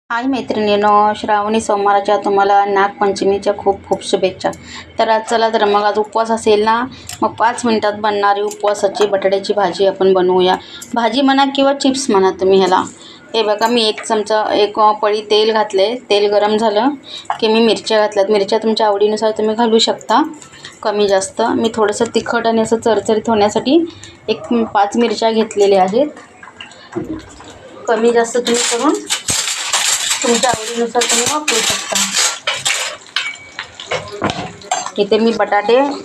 हाय मैत्रिणींनो, श्रावणी सोमवाराच्या तुम्हाला नागपंचमीच्या खूप खूप शुभेच्छा। तर आज चला तर मग आज उपवास असेल ना, मग 5 मिनिटात बनणारी उपवासाची बटाट्याची भाजी आपण बनवूया। भाजी म्हणा किंवा चिप्स म्हणा तुम्ही ह्याला। हे बघा, मी एक चमचा एक पळी तेल घातले। तेल गरम झालं की मी मिरच्या घातल्यात। मिरच्या तुमच्या आवडीनुसार तुम्ही घालू शकता, कमी जास्त। मी थोडंसं तिखट आणि असं चरचरीत होण्यासाठी एक 5 मिरच्या घेतलेल्या आहेत। कमी जास्त तुम्ही करून तुमच्या आवडीनुसार तुम्ही वापरू शकता। इथे मी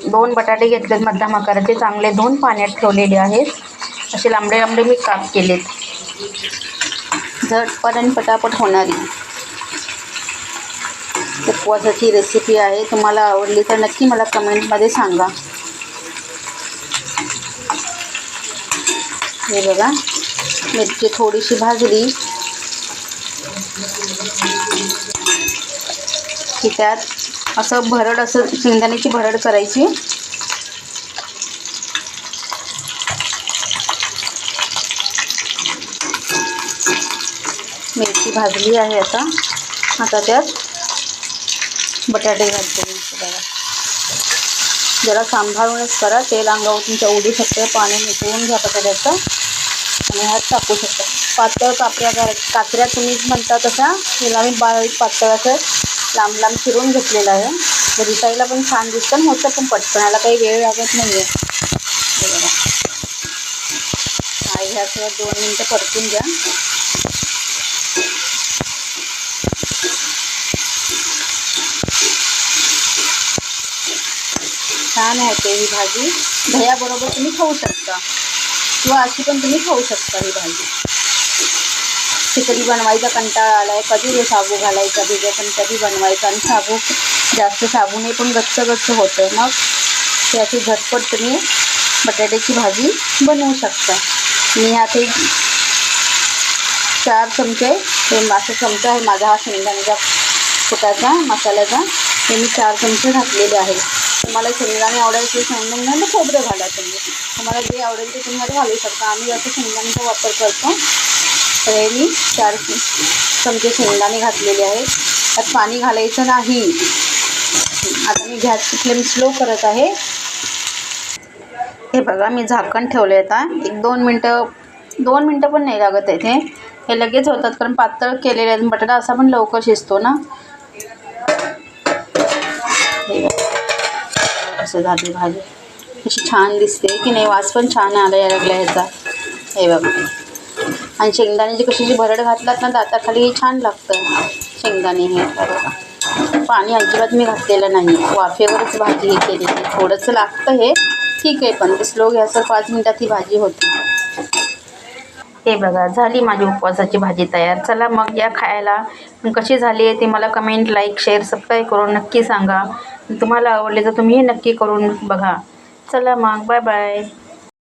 दोन बटाटे घेतले, मध्यम आकाराचे, चांगले धुवून पाण्यात ठेवलेले आहेत। असे लांबडे लांबडे मी काप केलेत, झटपट आणि पटापट होणारी उपवासाची रेसिपी आहे। तुम्हाला आवडली तर नक्की मला कमेंटमध्ये सांगा। हे बघा, मिरची थोडीशी भाजली की त्यात असं भरड, असं शेंगदाण्याची भरड करायची। मिरची भाजली आहे, आता त्यात बटाटे घालते मी। बघा, जरा सांभाळूनच करा, तेल अंगावर तुमच्या उडू शकते। पाणी मिसळून घ्या बटाट्याचं आणि ह्यात टाकू शकता। पातळ काचऱ्या तुम्ही म्हणता तशा हिला मी बारीक पातळ असं लांब लांब चिरून घेतलेलं आहे। तर दिसायला पण छान दिसतं, होतं पण पटकन, याला काही वेळ लागत नाही आहे। हे बघा, ह्यासह 2 मिनटं परतून घ्या। छान होते ही भाजी। दह्याबरोबर तुम्ही खाऊ शकता किंवा अशी पण तुम्ही खाऊ शकता ही भाजी। खिचडी बनवायचा कंटाळा आला आहे, कधी साबू घालायचा भिजत आणि कधी बनवायचा, आणि जास्त साबूने पण गच्च होतं। मग त्याची झटपट तुम्ही बटाट्याची भाजी बनवू शकता। मी ह्यात 4 चमचे, हे मासा चमचा आहे माझा, हा शेंगदाण्याच्या कुटाचा मसाल्याचा, हे मी 4 चमचे घातलेले आहे। तुम्हाला शेंगदाणे आवडायचे शेंगदाणे खोबरं घाला, तुम्हाला जे आवडेल ते तुम्ही घालू शकता। आम्ही असं शेंगदाण्याचा वापर करतो। तर हे मी 4 चमचे शेंगदाणे घातलेले आहेत। त्यात पाणी घालायचं नाही। आता मी गॅसची फ्लेम स्लो करत आहे। हे बघा, मी झाकण ठेवले। आता 1-2 मिनटं पण नाही लागत आहे, हे लगेच होतात, कारण पातळ केलेले आहेत। बटाटा असा पण लवकर शिजतो ना। हे असं झाली भाजी, अशी छान दिसते की नाही, वास पण छान आला लागला ह्याचा। हे बघा, आणि शेंगदाण्याची कशी जी भरड घातलात ना दाताखाली, छान लागतं शेंगदाणे। हे बघा, पाणी अजिबात मी घातलेलं नाही, वाफेवरच भाजी हे केलेली। थोडंसं लागतं हे, ठीक आहे, पण स्लो गॅसवर 5 मिनिटात ही भाजी होती। हे बघा, झाली माझी उपवासाची भाजी तयार। चला मग या खायला। कशी झाली आहे ते मला कमेंट, लाईक, शेअर, सबस्क्राईब करून नक्की सांगा। तुम्हाला आवडले तर तुम्ही नक्की करून बघा। चला मग, बाय बाय।